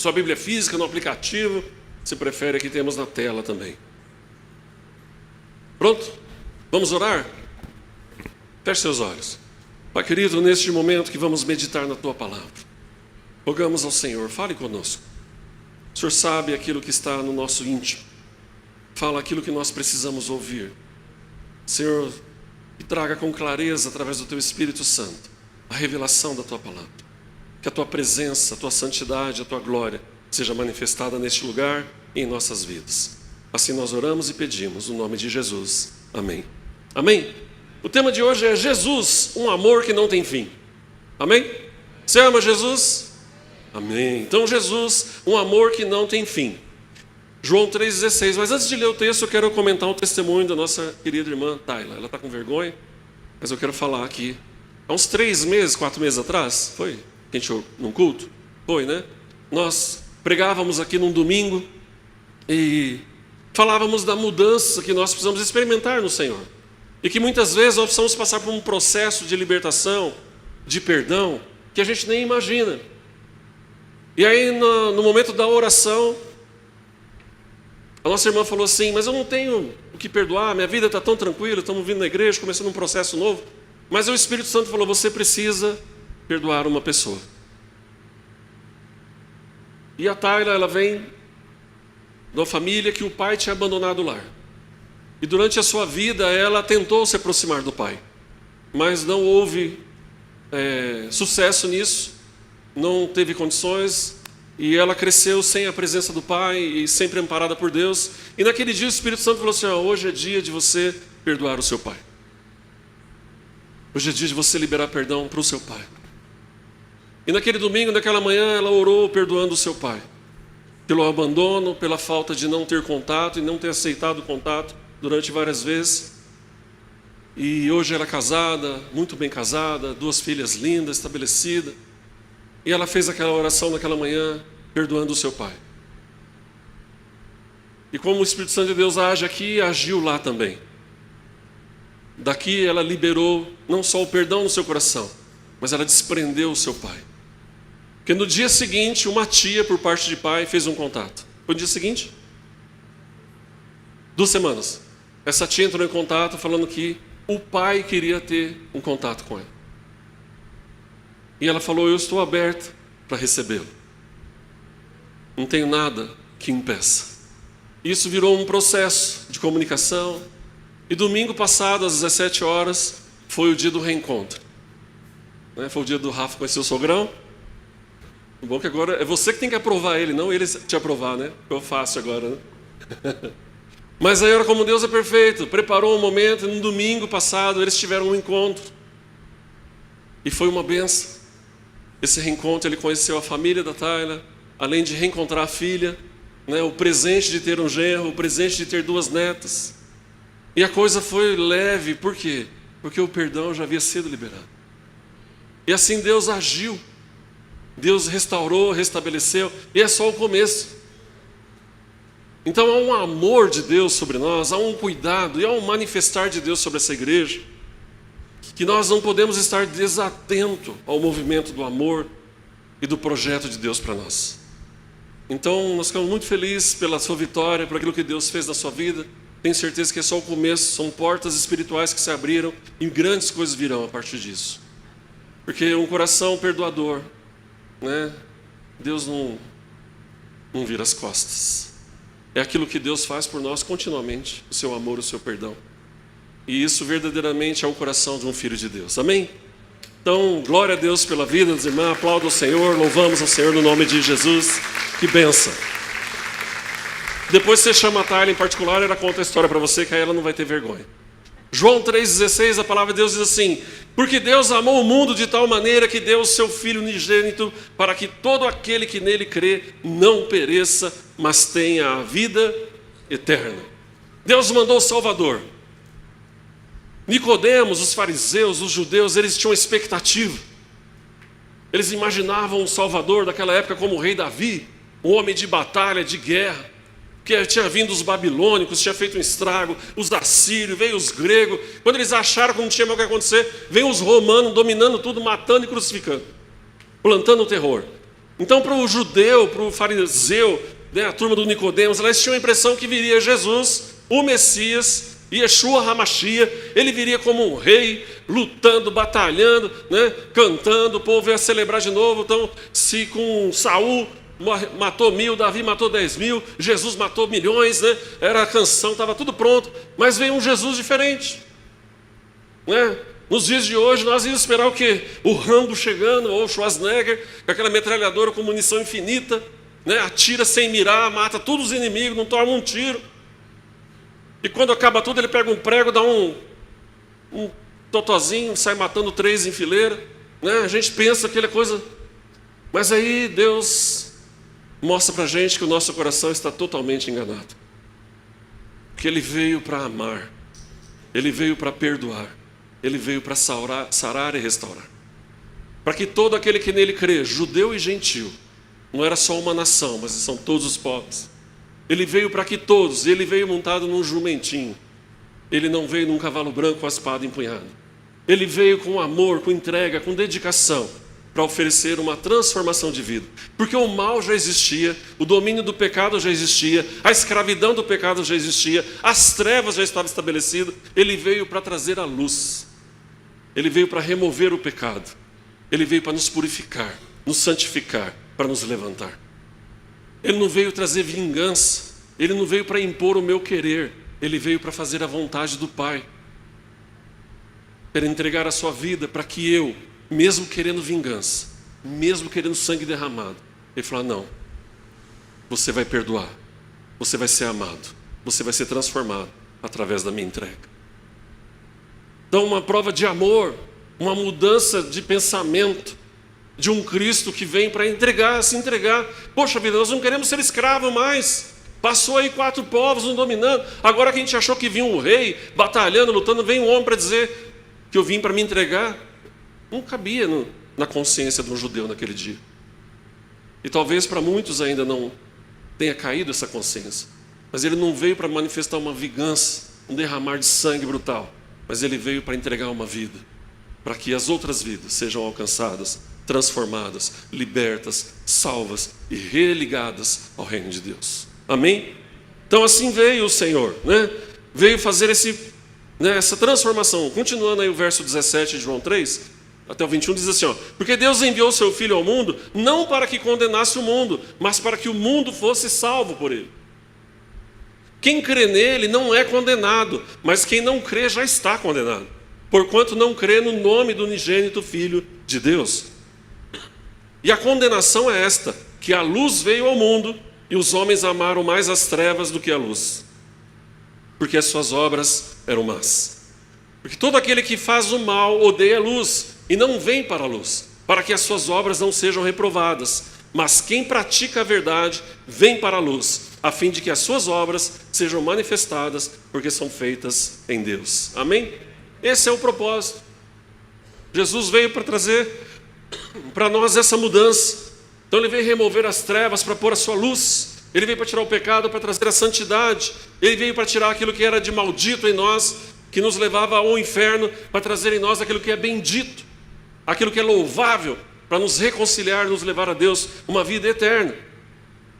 Sua Bíblia física, no aplicativo, se prefere, aqui temos na tela também. Pronto? Vamos orar? Feche seus olhos. Pai querido, neste momento que vamos meditar na Tua Palavra, rogamos ao Senhor, fale conosco. O Senhor sabe aquilo que está no nosso íntimo. Fala aquilo que nós precisamos ouvir. Senhor, e traga com clareza, através do Teu Espírito Santo, a revelação da Tua Palavra. Que a Tua presença, a Tua santidade, a Tua glória seja manifestada neste lugar e em nossas vidas. Assim nós oramos e pedimos, no nome de Jesus. Amém. Amém? O tema de hoje é Jesus, um amor que não tem fim. Amém? Você ama Jesus? Amém. Então Jesus, um amor que não tem fim. João 3,16. Mas antes de ler o texto, eu quero comentar um testemunho da nossa querida irmã Tayla. Ela está com vergonha, mas eu quero falar aqui. Há uns 3 meses, 4 meses atrás, foi? Que a gente num culto? Foi, né? Nós pregávamos aqui num domingo e falávamos da mudança que nós precisamos experimentar no Senhor. E que muitas vezes nós precisamos passar por um processo de libertação, de perdão, que a gente nem imagina. E aí no momento da oração, a nossa irmã falou assim, mas eu não tenho o que perdoar, minha vida está tão tranquila, estamos vindo na igreja, começando um processo novo. Mas o Espírito Santo falou, você precisa perdoar uma pessoa. E a Tayla, ela vem de uma família que o pai tinha abandonado o lar. E durante a sua vida ela tentou se aproximar do pai, mas não houve sucesso nisso, não teve condições, e ela cresceu sem a presença do pai e sempre amparada por Deus. E naquele dia o Espírito Santo falou assim, hoje é dia de você perdoar o seu pai. Hoje é dia de você liberar perdão para o seu pai. E naquele domingo, naquela manhã, ela orou perdoando o seu pai. Pelo abandono, pela falta de não ter contato e não ter aceitado o contato durante várias vezes. E hoje ela é casada, muito bem casada, 2 filhas lindas, estabelecida. E ela fez aquela oração naquela manhã, perdoando o seu pai. E como o Espírito Santo de Deus age aqui, agiu lá também. Daqui ela liberou não só o perdão no seu coração, mas ela desprendeu o seu pai. Porque no dia seguinte, uma tia, por parte de pai, fez um contato. Foi no dia seguinte? 2 semanas. Essa tia entrou em contato falando que o pai queria ter um contato com ela. E ela falou, eu estou aberta para recebê-lo. Não tenho nada que impeça. Isso virou um processo de comunicação. E domingo passado, às 17 horas, foi o dia do reencontro. Foi o dia do Rafa conhecer o sogrão. O bom que agora é você que tem que aprovar ele, não ele te aprovar, né? Eu faço agora, né? Mas aí, olha como Deus é perfeito. Preparou um momento, e no domingo passado eles tiveram um encontro. E foi uma benção. Esse reencontro, ele conheceu a família da Tayla, além de reencontrar a filha, né? O presente de ter um genro, o presente de ter 2 netas. E a coisa foi leve, por quê? Porque o perdão já havia sido liberado. E assim Deus agiu. Deus restaurou, restabeleceu, e é só o começo. Então há um amor de Deus sobre nós, há um cuidado e há um manifestar de Deus sobre essa igreja, que nós não podemos estar desatento ao movimento do amor e do projeto de Deus para nós. Então nós ficamos muito felizes pela sua vitória, por aquilo que Deus fez na sua vida. Tenho certeza que é só o começo, são portas espirituais que se abriram e grandes coisas virão a partir disso. Porque um coração perdoador, né? Deus não vira as costas. É aquilo que Deus faz por nós continuamente, o seu amor, o seu perdão. E isso verdadeiramente é o coração de um filho de Deus. Amém? Então, glória a Deus pela vida dos irmãos, aplauda o Senhor, louvamos ao Senhor no nome de Jesus. Que bênção. Depois você chama a Tayla em particular, ela conta a história para você, que aí ela não vai ter vergonha. João 3,16, a palavra de Deus diz assim: porque Deus amou o mundo de tal maneira que deu o seu Filho unigênito, para que todo aquele que nele crê não pereça, mas tenha a vida eterna. Deus mandou o Salvador. Nicodemos, os fariseus, os judeus, eles tinham expectativa. Eles imaginavam o Salvador daquela época como o rei Davi, um homem de batalha, de guerra, que tinha vindo os babilônicos, tinha feito um estrago, os assírios, veio os gregos. Quando eles acharam que não tinha mais o que acontecer, veio os romanos dominando tudo, matando e crucificando, plantando o terror. Então, para o judeu, para o fariseu, né, a turma do Nicodemos, elas tinham a impressão que viria Jesus, o Messias, Yeshua HaMashiach, ele viria como um rei, lutando, batalhando, né, cantando, o povo ia celebrar de novo. Então, se com Saul matou 1000, Davi matou 10.000, Jesus matou milhões, né? Era a canção, estava tudo pronto, mas veio um Jesus diferente, né? Nos dias de hoje nós íamos esperar o quê? O Rambo chegando, ou o Schwarzenegger, com aquela metralhadora com munição infinita, né? Atira sem mirar, mata todos os inimigos, não toma um tiro, e quando acaba tudo ele pega um prego, dá um totozinho, sai matando 3 em fileira, né? A gente pensa aquela coisa, mas aí Deus mostra para a gente que o nosso coração está totalmente enganado. Que Ele veio para amar, Ele veio para perdoar, Ele veio para sarar e restaurar. Para que todo aquele que nele crê, judeu e gentil, não era só uma nação, mas são todos os povos. Ele veio para que todos, ele veio montado num jumentinho. Ele não veio num cavalo branco com a espada empunhada. Ele veio com amor, com entrega, com dedicação, para oferecer uma transformação de vida. Porque o mal já existia, o domínio do pecado já existia, a escravidão do pecado já existia, as trevas já estavam estabelecidas. Ele veio para trazer a luz. Ele veio para remover o pecado. Ele veio para nos purificar, nos santificar, para nos levantar. Ele não veio trazer vingança, ele não veio para impor o meu querer, ele veio para fazer a vontade do Pai, para entregar a sua vida, para que eu, mesmo querendo vingança, mesmo querendo sangue derramado, ele falou: não, você vai perdoar, você vai ser amado, você vai ser transformado através da minha entrega. Então, uma prova de amor, uma mudança de pensamento, de um Cristo que vem para entregar, se entregar. Poxa vida, nós não queremos ser escravo mais. Passou aí 4 povos nos dominando. Agora que a gente achou que vinha um rei, batalhando, lutando, vem um homem para dizer que eu vim para me entregar. Não cabia na consciência de um judeu naquele dia. E talvez para muitos ainda não tenha caído essa consciência. Mas ele não veio para manifestar uma vingança, um derramar de sangue brutal. Mas ele veio para entregar uma vida, para que as outras vidas sejam alcançadas, transformadas, libertas, salvas e religadas ao reino de Deus. Amém? Então assim veio o Senhor, né? Veio fazer essa transformação. Continuando aí o verso 17 de João 3, até o 21, diz assim, ó: porque Deus enviou o seu Filho ao mundo, não para que condenasse o mundo, mas para que o mundo fosse salvo por ele. Quem crê nele não é condenado, mas quem não crê já está condenado, porquanto não crê no nome do unigênito Filho de Deus. E a condenação é esta, que a luz veio ao mundo, e os homens amaram mais as trevas do que a luz, porque as suas obras eram más. Porque todo aquele que faz o mal odeia a luz, e não vem para a luz, para que as suas obras não sejam reprovadas. Mas quem pratica a verdade, vem para a luz, a fim de que as suas obras sejam manifestadas, porque são feitas em Deus. Amém? Esse é o propósito. Jesus veio para trazer para nós essa mudança. Então ele veio remover as trevas para pôr a sua luz. Ele veio para tirar o pecado, para trazer a santidade. Ele veio para tirar aquilo que era de maldito em nós, que nos levava ao inferno, para trazer em nós aquilo que é bendito, aquilo que é louvável, para nos reconciliar, nos levar a Deus, uma vida eterna.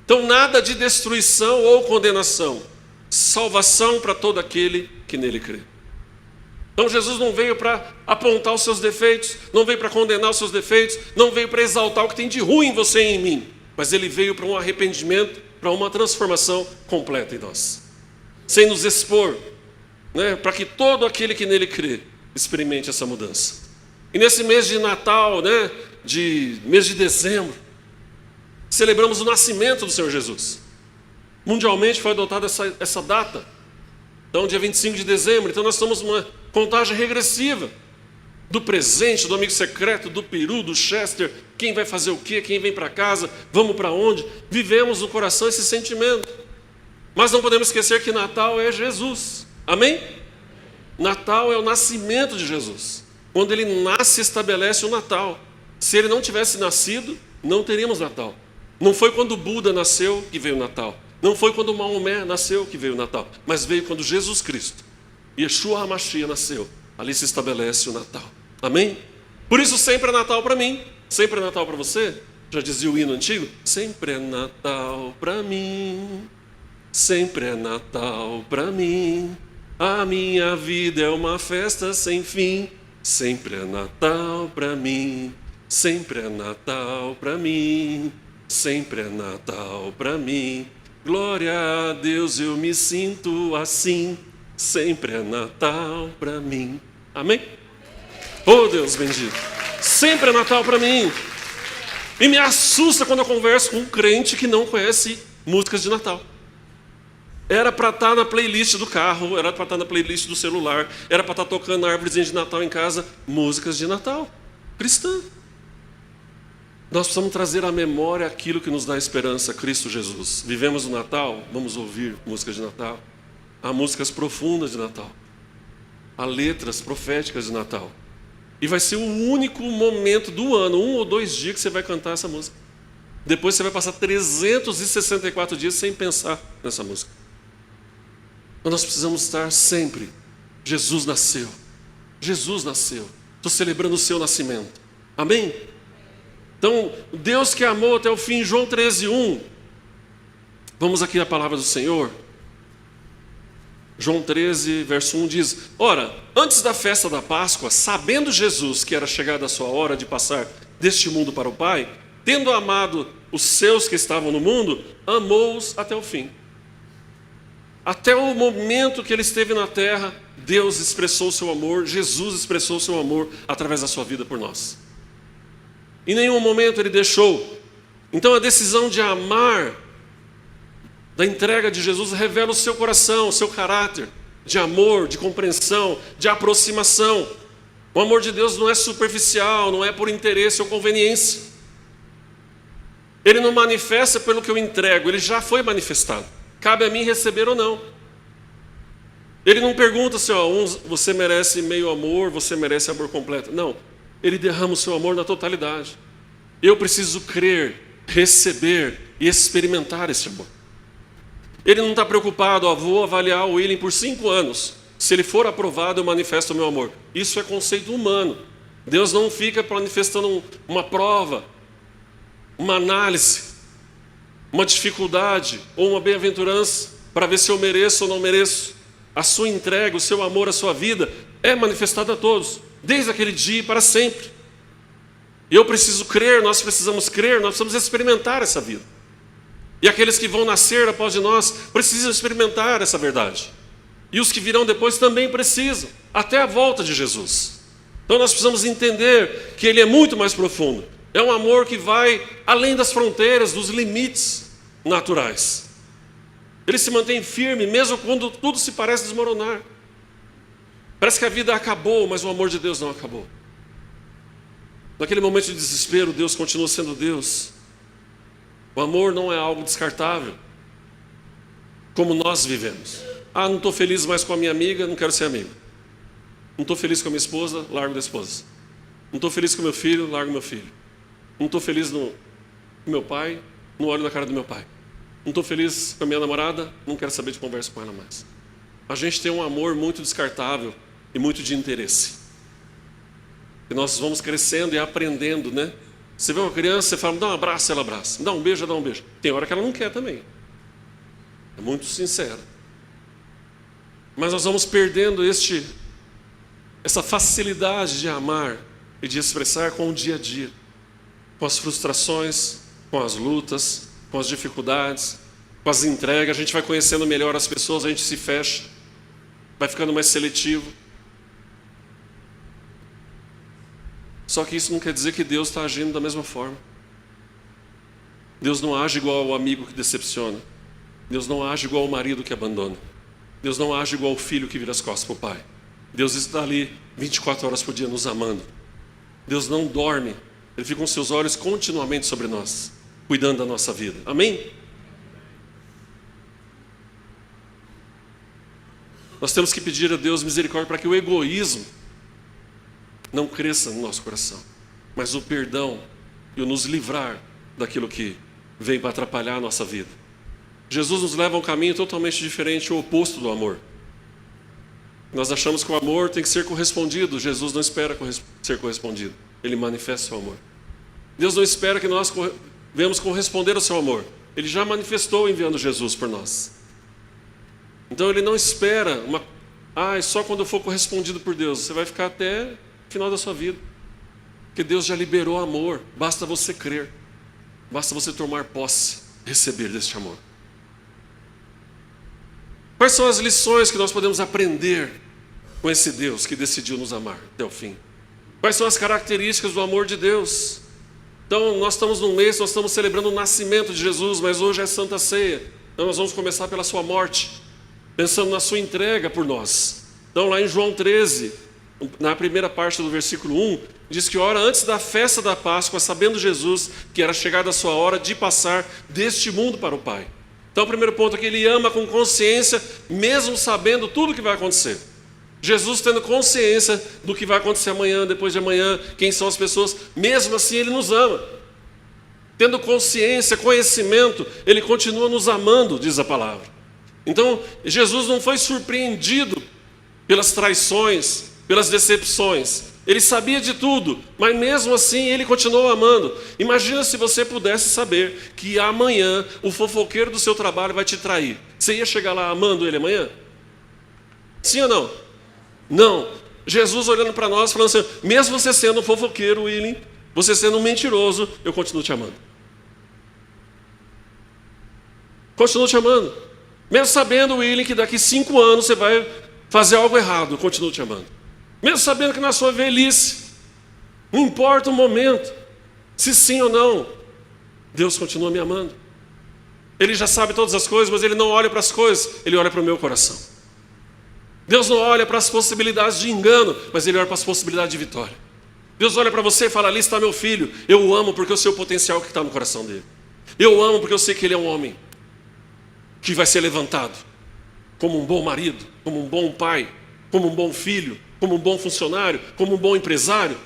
Então nada de destruição ou condenação, salvação para todo aquele que nele crê. Então Jesus não veio para apontar os seus defeitos, não veio para condenar os seus defeitos, não veio para exaltar o que tem de ruim em você e em mim, mas ele veio para um arrependimento, para uma transformação completa em nós, sem nos expor, né, para que todo aquele que nele crê experimente essa mudança. E nesse mês de Natal, né, mês de dezembro, celebramos o nascimento do Senhor Jesus. Mundialmente foi adotada essa data. Então, dia 25 de dezembro, então nós estamos numa contagem regressiva do presente, do amigo secreto, do peru, do Chester, quem vai fazer o quê, quem vem para casa, vamos para onde. Vivemos no coração esse sentimento. Mas não podemos esquecer que Natal é Jesus. Amém? Natal é o nascimento de Jesus. Quando ele nasce, estabelece o Natal. Se ele não tivesse nascido, não teríamos Natal. Não foi quando Buda nasceu que veio o Natal. Não foi quando Maomé nasceu que veio o Natal, mas veio quando Jesus Cristo, Yeshua HaMashiach, nasceu. Ali se estabelece o Natal. Amém? Por isso sempre é Natal para mim, sempre é Natal para você. Já dizia o hino antigo? Sempre é Natal pra mim, sempre é Natal pra mim. A minha vida é uma festa sem fim. Sempre é Natal pra mim, sempre é Natal pra mim, sempre é Natal pra mim. Glória a Deus, eu me sinto assim. Sempre é Natal pra mim. Amém? Oh, Deus bendito. Sempre é Natal pra mim. E me assusta quando eu converso com um crente que não conhece músicas de Natal. Era para estar na playlist do carro, era para estar na playlist do celular, era para estar tocando na árvorezinha de Natal em casa, músicas de Natal, cristã. Nós precisamos trazer à memória aquilo que nos dá esperança, Cristo Jesus. Vivemos o Natal, vamos ouvir músicas de Natal. Há músicas profundas de Natal. Há letras proféticas de Natal. E vai ser o único momento do ano, 1 ou 2 dias que você vai cantar essa música. Depois você vai passar 364 dias sem pensar nessa música. Mas nós precisamos estar sempre. Jesus nasceu. Jesus nasceu. Estou celebrando o seu nascimento. Amém? Então, Deus que amou até o fim, João 13:1. Vamos aqui à palavra do Senhor. João 13, verso 1 diz: Ora, antes da festa da Páscoa, sabendo Jesus que era chegada a sua hora de passar deste mundo para o Pai, tendo amado os seus que estavam no mundo, amou-os até o fim. Até o momento que ele esteve na terra, Deus expressou o seu amor, Jesus expressou o seu amor através da sua vida por nós. Em nenhum momento ele deixou. Então a decisão de amar, da entrega de Jesus, revela o seu coração, o seu caráter, de amor, de compreensão, de aproximação. O amor de Deus não é superficial, não é por interesse ou conveniência. Ele não manifesta pelo que eu entrego, ele já foi manifestado. Cabe a mim receber ou não. Ele não pergunta assim, você merece meio amor, você merece amor completo. Não, ele derrama o seu amor na totalidade. Eu preciso crer, receber e experimentar esse amor. Ele não está preocupado, vou avaliar o William por 5 anos. Se ele for aprovado, eu manifesto o meu amor. Isso é conceito humano. Deus não fica manifestando uma prova, uma análise, uma dificuldade ou uma bem-aventurança para ver se eu mereço ou não mereço. A sua entrega, o seu amor, a sua vida é manifestado a todos, desde aquele dia e para sempre. Eu preciso crer, nós precisamos crer, nós precisamos experimentar essa vida. E aqueles que vão nascer após de nós precisam experimentar essa verdade. E os que virão depois também precisam, até a volta de Jesus. Então nós precisamos entender que ele é muito mais profundo. É um amor que vai além das fronteiras, dos limites naturais. Ele se mantém firme, mesmo quando tudo se parece desmoronar. Parece que a vida acabou, mas o amor de Deus não acabou. Naquele momento de desespero, Deus continua sendo Deus. O amor não é algo descartável, como nós vivemos. Não estou feliz mais com a minha amiga, não quero ser amigo. Não estou feliz com a minha esposa, largo da esposa. Não estou feliz com meu filho, largo meu filho. Não estou feliz com meu pai, não olho na cara do meu pai. Não estou feliz com a minha namorada, não quero saber de conversa com ela mais. A gente tem um amor muito descartável e muito de interesse. E nós vamos crescendo e aprendendo, né? Você vê uma criança, você fala, me dá um abraço, ela abraça. Me dá um beijo, ela dá um beijo. Tem hora que ela não quer também. É muito sincero. Mas nós vamos perdendo essa facilidade de amar e de expressar com o dia a dia. Com as frustrações, com as lutas, com as dificuldades, com as entregas. A gente vai conhecendo melhor as pessoas, a gente se fecha, vai ficando mais seletivo. Só que isso não quer dizer que Deus está agindo da mesma forma. Deus não age igual ao amigo que decepciona. Deus não age igual ao marido que abandona. Deus não age igual ao filho que vira as costas para o pai. Deus está ali 24 horas por dia nos amando. Deus não dorme. Ele fica com seus olhos continuamente sobre nós, cuidando da nossa vida. Amém? Nós temos que pedir a Deus misericórdia para que o egoísmo não cresça no nosso coração, mas o perdão e o nos livrar daquilo que vem para atrapalhar a nossa vida. Jesus nos leva a um caminho totalmente diferente, o oposto do amor. Nós achamos que o amor tem que ser correspondido. Jesus não espera ser correspondido. Ele manifesta o amor. Deus não espera que nós venhamos corresponder ao seu amor. Ele já manifestou enviando Jesus por nós. Então Ele não espera só quando eu for correspondido por Deus. Você vai ficar até o final da sua vida. Porque Deus já liberou amor. Basta você crer. Basta você tomar posse, receber deste amor. Quais são as lições que nós podemos aprender com esse Deus que decidiu nos amar até o fim? Quais são as características do amor de Deus? Então, nós estamos num mês, nós estamos celebrando o nascimento de Jesus, mas hoje é Santa Ceia. Então, nós vamos começar pela sua morte, pensando na sua entrega por nós. Então, lá em João 13, na primeira parte do versículo 1, diz que ora antes da festa da Páscoa, sabendo Jesus que era chegada a sua hora de passar deste mundo para o Pai. Então, o primeiro ponto é que Ele ama com consciência, mesmo sabendo tudo o que vai acontecer. Jesus tendo consciência do que vai acontecer amanhã, depois de amanhã, quem são as pessoas, mesmo assim Ele nos ama. Tendo consciência, conhecimento, Ele continua nos amando, diz a palavra. Então, Jesus não foi surpreendido pelas traições, pelas decepções. Ele sabia de tudo, mas mesmo assim Ele continuou amando. Imagina se você pudesse saber que amanhã o fofoqueiro do seu trabalho vai te trair. Você ia chegar lá amando ele amanhã? Sim ou não? Não. Jesus olhando para nós, falando assim, mesmo você sendo um fofoqueiro, William, você sendo um mentiroso, eu continuo te amando. Continuo te amando. Mesmo sabendo, William, que daqui 5 anos você vai fazer algo errado, eu continuo te amando. Mesmo sabendo que na sua velhice, não importa o momento, se sim ou não, Deus continua me amando. Ele já sabe todas as coisas, mas Ele não olha para as coisas, Ele olha para o meu coração. Deus não olha para as possibilidades de engano, mas Ele olha para as possibilidades de vitória. Deus olha para você e fala, ali está meu filho, eu o amo porque eu sei o potencial que está no coração dele. Eu o amo porque eu sei que ele é um homem que vai ser levantado como um bom marido, como um bom pai, como um bom filho, como um bom funcionário, como um bom empresário.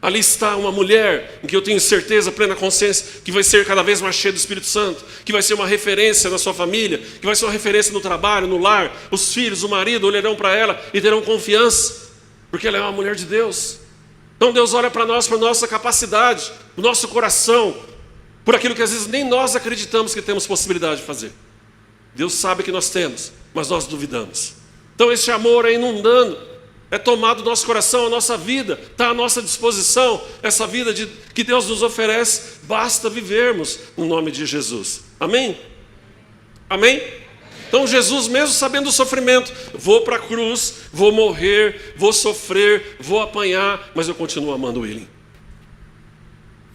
Ali está uma mulher em que eu tenho certeza, plena consciência, que vai ser cada vez mais cheia do Espírito Santo, que vai ser uma referência na sua família, que vai ser uma referência no trabalho, no lar. Os filhos, o marido olharão para ela e terão confiança, porque ela é uma mulher de Deus. Então Deus olha para nós, para a nossa capacidade, o nosso coração, por aquilo que às vezes nem nós acreditamos que temos possibilidade de fazer. Deus sabe que nós temos, mas nós duvidamos. Então esse amor é inundando, é tomado do nosso coração, a nossa vida está à nossa disposição. Essa vida que Deus nos oferece, basta vivermos no nome de Jesus. Amém? Amém? Então Jesus, mesmo sabendo do sofrimento, vou para a cruz, vou morrer, vou sofrer, vou apanhar, mas eu continuo amando Ele.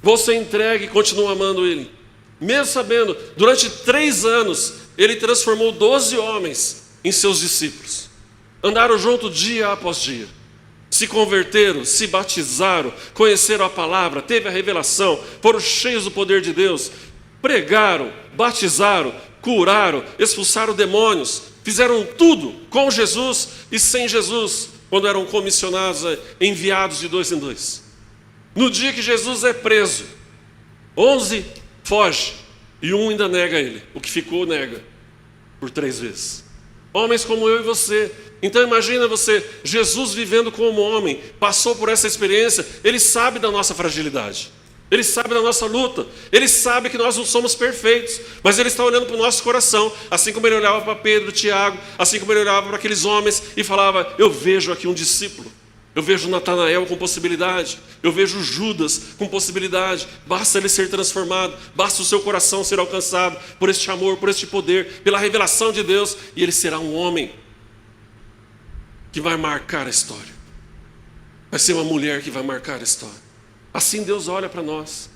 Vou ser entregue e continuo amando Ele. Mesmo sabendo, durante 3 anos, Ele transformou 12 homens em seus discípulos. Andaram junto dia após dia. Se converteram, se batizaram, conheceram a palavra, teve a revelação, foram cheios do poder de Deus, pregaram, batizaram, curaram, expulsaram demônios, fizeram tudo com Jesus e sem Jesus, quando eram comissionados, enviados de 2 em 2. No dia que Jesus é preso, 11 foge e 1 ainda nega Ele. O que ficou nega por 3 vezes. Homens como eu e você. Então imagina você, Jesus vivendo como homem, passou por essa experiência, Ele sabe da nossa fragilidade, Ele sabe da nossa luta, Ele sabe que nós não somos perfeitos, mas Ele está olhando para o nosso coração, assim como Ele olhava para Pedro, Tiago, assim como Ele olhava para aqueles homens e falava, eu vejo aqui um discípulo, eu vejo Natanael com possibilidade, eu vejo Judas com possibilidade, basta ele ser transformado, basta o seu coração ser alcançado por este amor, por este poder, pela revelação de Deus, e ele será um homem que vai marcar a história. Vai ser uma mulher que vai marcar a história. Assim Deus olha para nós.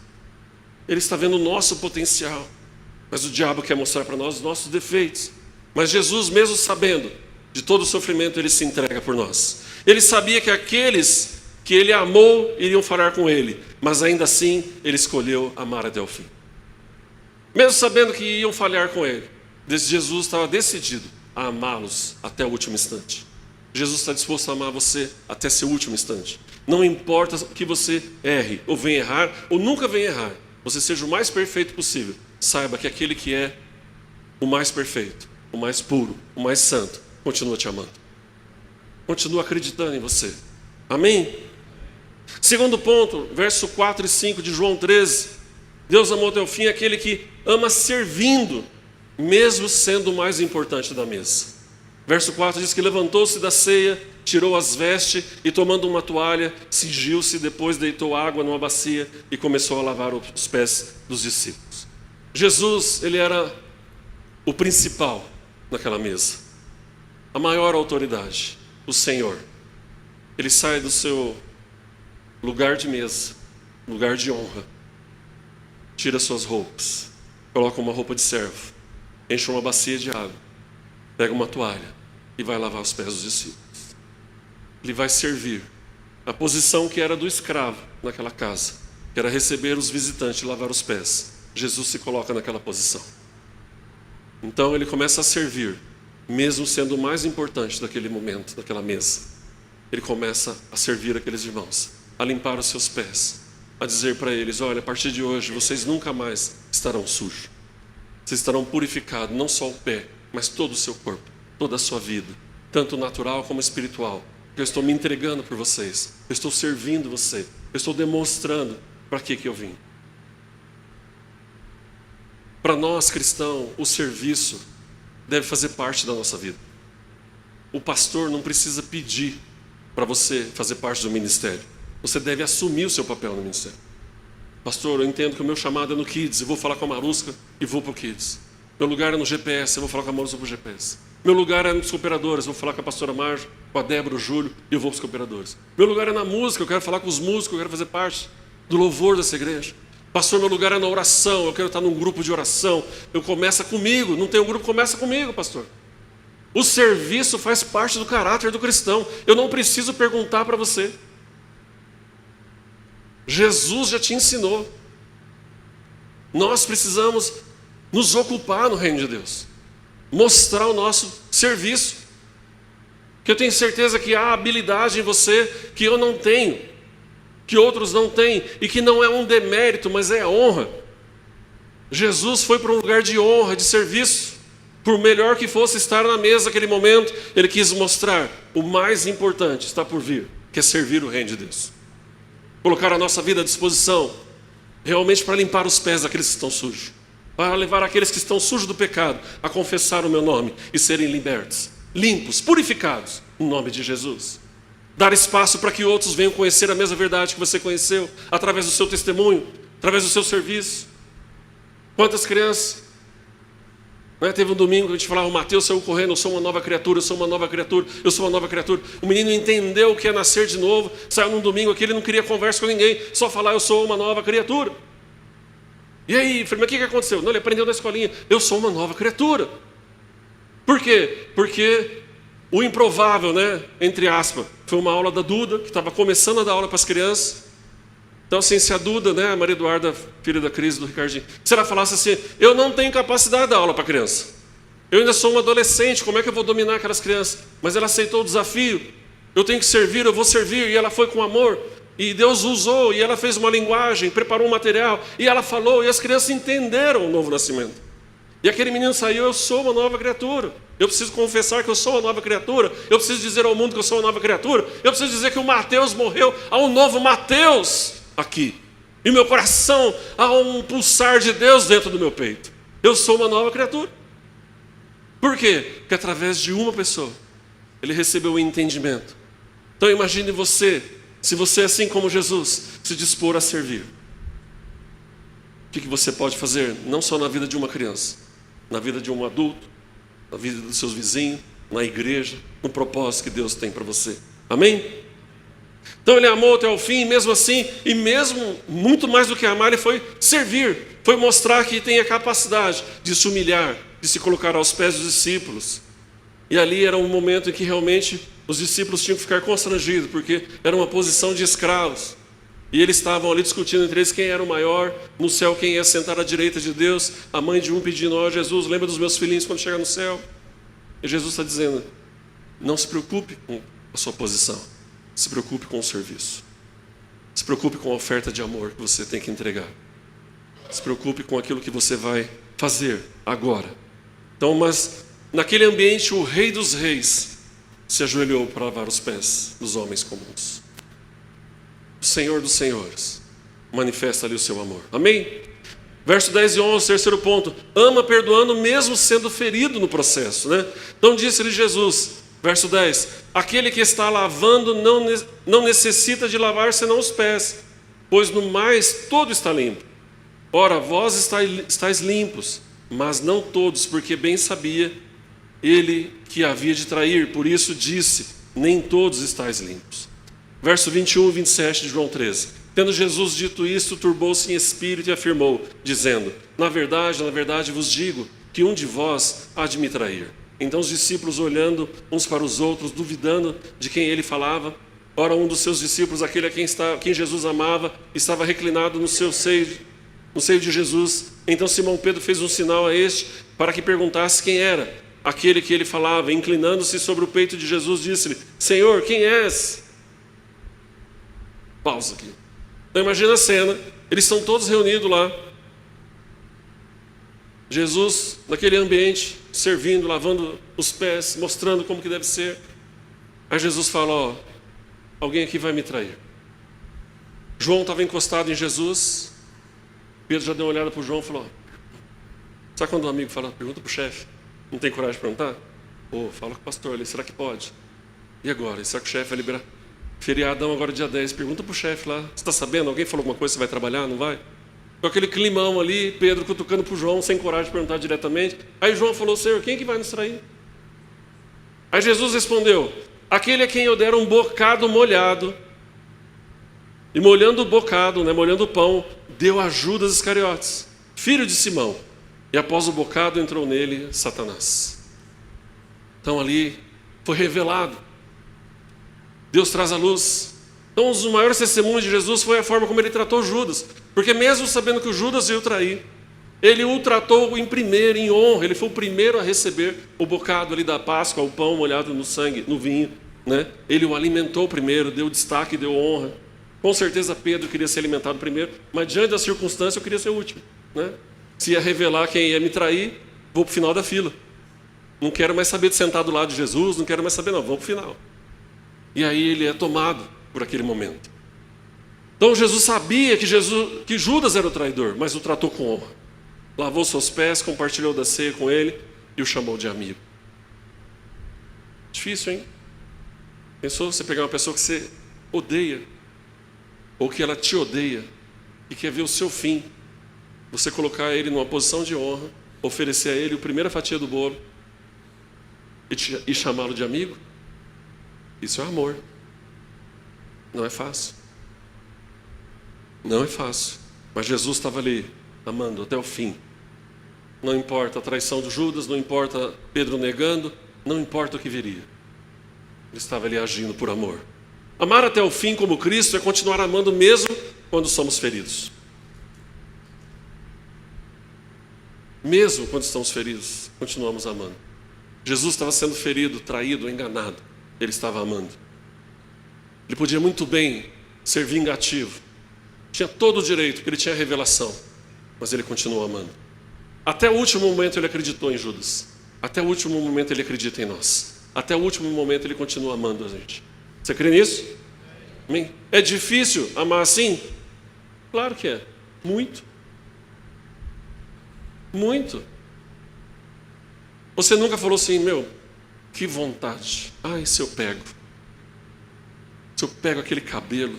Ele está vendo o nosso potencial. Mas o diabo quer mostrar para nós os nossos defeitos. Mas Jesus, mesmo sabendo de todo o sofrimento, Ele se entrega por nós. Ele sabia que aqueles que Ele amou iriam falar com Ele. Mas ainda assim, Ele escolheu amar até o fim. Mesmo sabendo que iam falhar com Ele, Jesus estava decidido a amá-los até o último instante. Jesus está disposto a amar você até seu último instante. Não importa que você erre, ou venha errar, ou nunca venha errar. Você seja o mais perfeito possível. Saiba que aquele que é o mais perfeito, o mais puro, o mais santo, continua te amando. Continua acreditando em você. Amém? Segundo ponto, verso 4 e 5 de João 13. Deus amou até o fim aquele que ama servindo, mesmo sendo o mais importante da mesa. Verso 4 diz que levantou-se da ceia, tirou as vestes e tomando uma toalha, cingiu-se, depois deitou água numa bacia e começou a lavar os pés dos discípulos. Jesus, ele era o principal naquela mesa, a maior autoridade, o Senhor. Ele sai do seu lugar de mesa, lugar de honra, tira suas roupas, coloca uma roupa de servo, enche uma bacia de água, pega uma toalha e vai lavar os pés dos discípulos. Ele vai servir a posição que era do escravo naquela casa, que era receber os visitantes e lavar os pés. Jesus se coloca naquela posição. Então ele começa a servir, mesmo sendo o mais importante daquele momento, daquela mesa. Ele começa a servir aqueles irmãos, a limpar os seus pés, a dizer para eles: olha, a partir de hoje vocês nunca mais estarão sujos. Vocês estarão purificados, não só o pé, mas todo o seu corpo, toda a sua vida, tanto natural como espiritual. Eu estou me entregando por vocês, eu estou servindo você, eu estou demonstrando para que eu vim. Para nós cristãos, o serviço deve fazer parte da nossa vida. O pastor não precisa pedir para você fazer parte do ministério. Você deve assumir o seu papel no ministério. Pastor, eu entendo que o meu chamado é no Kids, eu vou falar com a Marusca e vou para o Kids. Meu lugar é no GPS, eu vou falar com a Marusca para o GPS. Meu lugar é nos cooperadores, eu vou falar com a pastora Marja, com a Débora, o Júlio, e eu vou para os cooperadores. Meu lugar é na música, eu quero falar com os músicos, eu quero fazer parte do louvor dessa igreja. Pastor, meu lugar é na oração, eu quero estar num grupo de oração. Eu começa comigo, não tem um grupo, começa comigo, pastor. O serviço faz parte do caráter do cristão. Eu não preciso perguntar para você. Jesus já te ensinou. Nós precisamos nos ocupar no reino de Deus, mostrar o nosso serviço, que eu tenho certeza que há habilidade em você que eu não tenho, que outros não têm, e que não é um demérito, mas é honra. Jesus foi para um lugar de honra, de serviço. Por melhor que fosse estar na mesa naquele momento, ele quis mostrar o mais importante está por vir, que é servir o reino de Deus. Colocar a nossa vida à disposição, realmente para limpar os pés daqueles que estão sujos, para levar aqueles que estão sujos do pecado a confessar o meu nome e serem libertos, limpos, purificados, no nome de Jesus. Dar espaço para que outros venham conhecer a mesma verdade que você conheceu, através do seu testemunho, através do seu serviço. Quantas crianças, né? Teve um domingo que a gente falava: o Mateus saiu correndo, eu sou uma nova criatura, eu sou uma nova criatura, eu sou uma nova criatura. O menino entendeu o que é nascer de novo, saiu num domingo aqui, ele não queria conversa com ninguém, só falar: eu sou uma nova criatura. E aí, falei: mas o que aconteceu? Não, ele aprendeu na escolinha: eu sou uma nova criatura. Por quê? Porque o improvável, né, entre aspas, foi uma aula da Duda, que estava começando a dar aula para as crianças. Então, assim, se a Duda, né, a Maria Eduarda, filha da Cris, do Ricardinho, se ela falasse assim: eu não tenho capacidade de dar aula para criança, eu ainda sou uma adolescente, como é que eu vou dominar aquelas crianças? Mas ela aceitou o desafio, eu tenho que servir, eu vou servir, e ela foi com amor, e Deus usou, e ela fez uma linguagem, preparou um material, e ela falou, e as crianças entenderam o novo nascimento. E aquele menino saiu: eu sou uma nova criatura, eu preciso confessar que eu sou uma nova criatura, eu preciso dizer ao mundo que eu sou uma nova criatura, eu preciso dizer que o Mateus morreu, há um novo Mateus aqui, e meu coração, há um pulsar de Deus dentro do meu peito. Eu sou uma nova criatura. Por quê? Porque através de uma pessoa ele recebeu o entendimento. Então imagine você, se você, assim como Jesus, se dispor a servir, o que você pode fazer, não só na vida de uma criança, na vida de um adulto, na vida dos seus vizinhos, na igreja, no propósito que Deus tem para você. Amém? Então ele amou até o fim, mesmo assim, e mesmo muito mais do que amar, ele foi servir, foi mostrar que tem a capacidade de se humilhar, de se colocar aos pés dos discípulos. E ali era um momento em que realmente os discípulos tinham que ficar constrangidos, porque era uma posição de escravos. E eles estavam ali discutindo entre eles quem era o maior no céu, quem ia sentar à direita de Deus. A mãe de um pedindo: ó Jesus, lembra dos meus filhinhos quando chegar no céu. E Jesus está dizendo: não se preocupe com a sua posição, se preocupe com o serviço, se preocupe com a oferta de amor que você tem que entregar, se preocupe com aquilo que você vai fazer agora. Então, mas naquele ambiente o Rei dos Reis se ajoelhou para lavar os pés dos homens comuns. Senhor dos senhores, manifesta ali o seu amor. Amém? Verso 10 e 11, terceiro ponto. Ama perdoando mesmo sendo ferido no processo, né? Então disse-lhe Jesus, verso 10. Aquele que está lavando não necessita de lavar senão os pés, pois no mais todo está limpo. Ora, vós estáis limpos, mas não todos, porque bem sabia ele que havia de trair. Por isso disse, nem todos estáis limpos. Verso 21 e 27 de João 13. Tendo Jesus dito isto, turbou-se em espírito e afirmou, dizendo, na verdade vos digo, que um de vós há de me trair. Então os discípulos, olhando uns para os outros, duvidando de quem ele falava, ora um dos seus discípulos, aquele a quem Jesus amava, estava reclinado no seio de Jesus. Então Simão Pedro fez um sinal a este, para que perguntasse quem era aquele que ele falava. Inclinando-se sobre o peito de Jesus, disse-lhe, Senhor, quem és? Pausa aqui. Então imagina a cena, eles estão todos reunidos lá, Jesus naquele ambiente, servindo, lavando os pés, mostrando como que deve ser. Aí Jesus fala, ó, alguém aqui vai me trair. João estava encostado em Jesus, Pedro já deu uma olhada para o João e falou, sabe quando um amigo fala, pergunta para o chefe, não tem coragem de perguntar? Fala com o pastor ali, será que pode? E agora, será que o chefe vai liberar? Feriadão agora dia 10, pergunta para o chefe lá, você está sabendo, alguém falou alguma coisa, você vai trabalhar, não vai? Com aquele climão ali, Pedro cutucando para o João, sem coragem de perguntar diretamente. Aí João falou, Senhor, quem que vai nos trair? Aí Jesus respondeu, aquele a quem eu der um bocado molhado, e molhando o bocado, molhando o pão, deu a Judas Iscariotes, filho de Simão, e após o bocado entrou nele Satanás. Então ali foi revelado, Deus traz a luz. Então um dos maiores testemunhos de Jesus foi a forma como ele tratou Judas, porque mesmo sabendo que o Judas ia o trair, ele o tratou em primeiro, em honra. Ele foi o primeiro a receber o bocado ali da Páscoa, o pão molhado no sangue, no vinho, né? Ele o alimentou primeiro, deu destaque, deu honra. Com certeza Pedro queria ser alimentado primeiro, mas diante da circunstância eu queria ser o último, né? Se ia revelar quem ia me trair, vou para o final da fila. Não quero mais saber de sentar do lado de Jesus, não quero mais saber não, vamos para o final. E aí ele é tomado por aquele momento. Então Jesus sabia que Judas era o traidor, mas o tratou com honra. Lavou seus pés, compartilhou da ceia com ele e o chamou de amigo. Difícil, hein? Pensou você pegar uma pessoa que você odeia, ou que ela te odeia, e quer ver o seu fim, você colocar ele numa posição de honra, oferecer a ele a primeira fatia do bolo, e chamá-lo de amigo? Isso é amor. Não é fácil. Não é fácil. Mas Jesus estava ali, amando até o fim. Não importa a traição de Judas, não importa Pedro negando, não importa o que viria. Ele estava ali agindo por amor. Amar até o fim como Cristo é continuar amando mesmo quando somos feridos. Mesmo quando estamos feridos, continuamos amando. Jesus estava sendo ferido, traído, enganado. Ele estava amando. Ele podia muito bem ser vingativo. Tinha todo o direito, porque ele tinha revelação. Mas ele continuou amando. Até o último momento ele acreditou em Judas. Até o último momento ele acredita em nós. Até o último momento ele continua amando a gente. Você crê nisso? Amém? É difícil amar assim? Claro que é. Muito. Muito. Você nunca falou assim, que vontade. Ai, se eu pego aquele cabelo.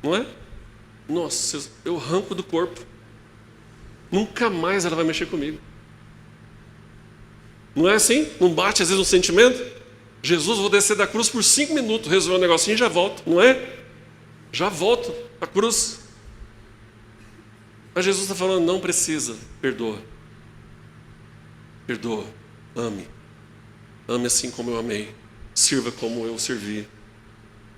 Não é? Nossa, eu arranco do corpo. Nunca mais ela vai mexer comigo. Não é assim? Não bate às vezes um sentimento? Jesus, vou descer da cruz por 5 minutos, resolver um negocinho e já volto. Não é? Já volto à cruz. Mas Jesus está falando, não precisa, perdoa. Perdoa, ame. Ame assim como eu amei. Sirva como eu servi.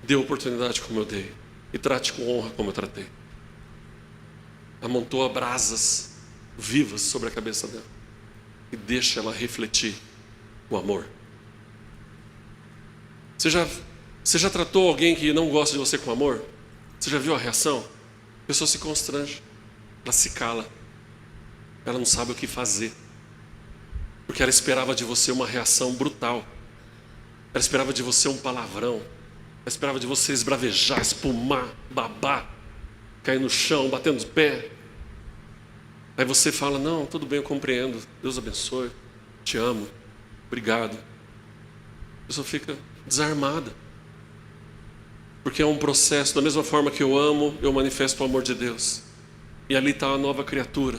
Dê oportunidade como eu dei. E trate com honra como eu tratei. Amontoa brasas vivas sobre a cabeça dela. E deixa ela refletir o amor. Você já tratou alguém que não gosta de você com amor? Você já viu a reação? A pessoa se constrange. Ela se cala. Ela não sabe o que fazer. Porque ela esperava de você uma reação brutal. Ela esperava de você um palavrão. esperava de você esbravejar, espumar, babar, cair no chão, batendo os pés. Aí você fala, não, tudo bem, eu compreendo, Deus abençoe, te amo, obrigado. A pessoa fica desarmada. Porque é um processo, da mesma forma que eu amo, eu manifesto o amor de Deus. E ali está a nova criatura,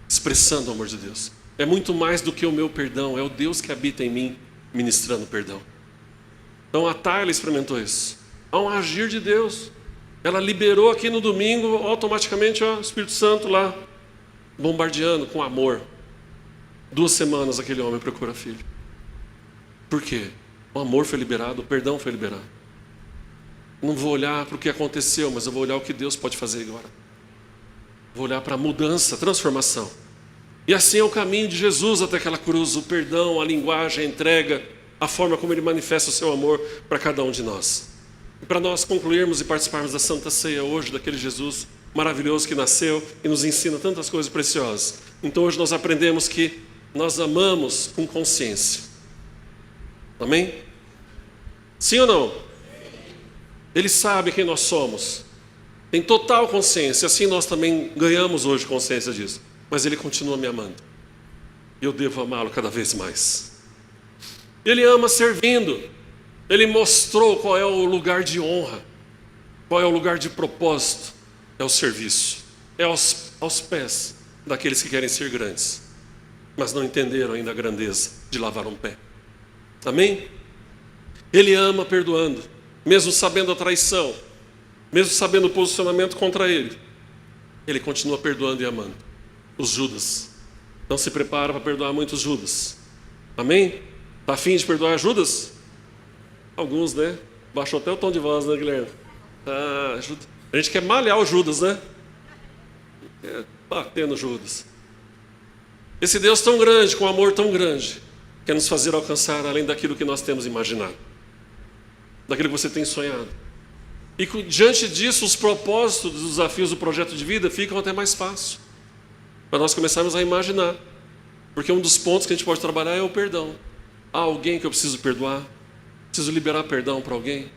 expressando o amor de Deus. É muito mais do que o meu perdão, é o Deus que habita em mim, ministrando perdão. Então a Tayla experimentou isso. Há um agir de Deus. Ela liberou aqui no domingo, automaticamente, o Espírito Santo lá, bombardeando com amor. 2 semanas aquele homem procura filho. Por quê? O amor foi liberado, o perdão foi liberado. Não vou olhar para o que aconteceu, mas eu vou olhar o que Deus pode fazer agora. Vou olhar para a mudança, a transformação. E assim é o caminho de Jesus até aquela cruz, o perdão, a linguagem, a entrega, a forma como Ele manifesta o seu amor para cada um de nós. E para nós concluirmos e participarmos da Santa Ceia hoje, daquele Jesus maravilhoso que nasceu e nos ensina tantas coisas preciosas. Então hoje nós aprendemos que nós amamos com consciência. Amém? Sim ou não? Ele sabe quem nós somos. Tem total consciência. Assim nós também ganhamos hoje consciência disso. Mas Ele continua me amando. E eu devo amá-lo cada vez mais. Ele ama servindo. Ele mostrou qual é o lugar de honra. Qual é o lugar de propósito. É o serviço. É aos pés daqueles que querem ser grandes. Mas não entenderam ainda a grandeza de lavar um pé. Amém? Ele ama perdoando. Mesmo sabendo a traição. Mesmo sabendo o posicionamento contra ele. Ele continua perdoando e amando. Os Judas. Então se prepara para perdoar muitos Judas. Amém? Está afim de perdoar Judas? Alguns, né? Baixou até o tom de voz, né, Guilherme? A gente quer malhar o Judas, né? Quer bater no Judas. Esse Deus tão grande, com amor tão grande, quer nos fazer alcançar além daquilo que nós temos imaginado. Daquilo que você tem sonhado. E diante disso, os propósitos, os desafios do projeto de vida ficam até mais fácil. Para nós começarmos a imaginar. Porque um dos pontos que a gente pode trabalhar é o perdão. Há alguém que eu preciso perdoar? Preciso liberar perdão para alguém?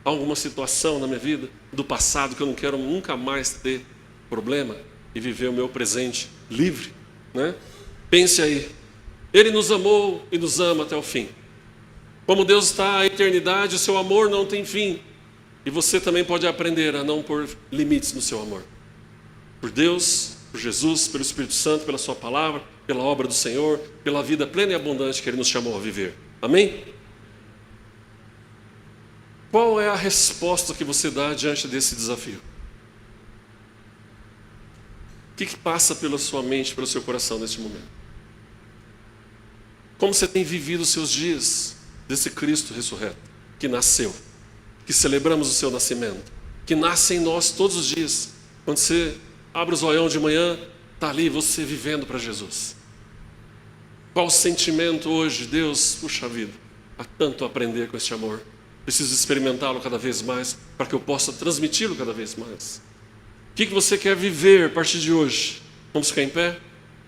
Há alguma situação na minha vida, do passado, que eu não quero nunca mais ter problema e viver o meu presente livre? Né? Pense aí. Ele nos amou e nos ama até o fim. Como Deus está a eternidade, o seu amor não tem fim. E você também pode aprender a não pôr limites no seu amor. Por Deus, por Jesus, pelo Espírito Santo, pela sua palavra, pela obra do Senhor, pela vida plena e abundante que Ele nos chamou a viver. Amém? Qual é a resposta que você dá diante desse desafio? O que passa pela sua mente, pelo seu coração neste momento? Como você tem vivido os seus dias desse Cristo ressurreto, que nasceu, que celebramos o seu nascimento, que nasce em nós todos os dias. Quando você abre o zoião de manhã, está ali você vivendo para Jesus. Qual o sentimento hoje? Deus, puxa vida, há tanto a aprender com este amor. Preciso experimentá-lo cada vez mais, para que eu possa transmiti-lo cada vez mais. O que você quer viver a partir de hoje? Vamos ficar em pé?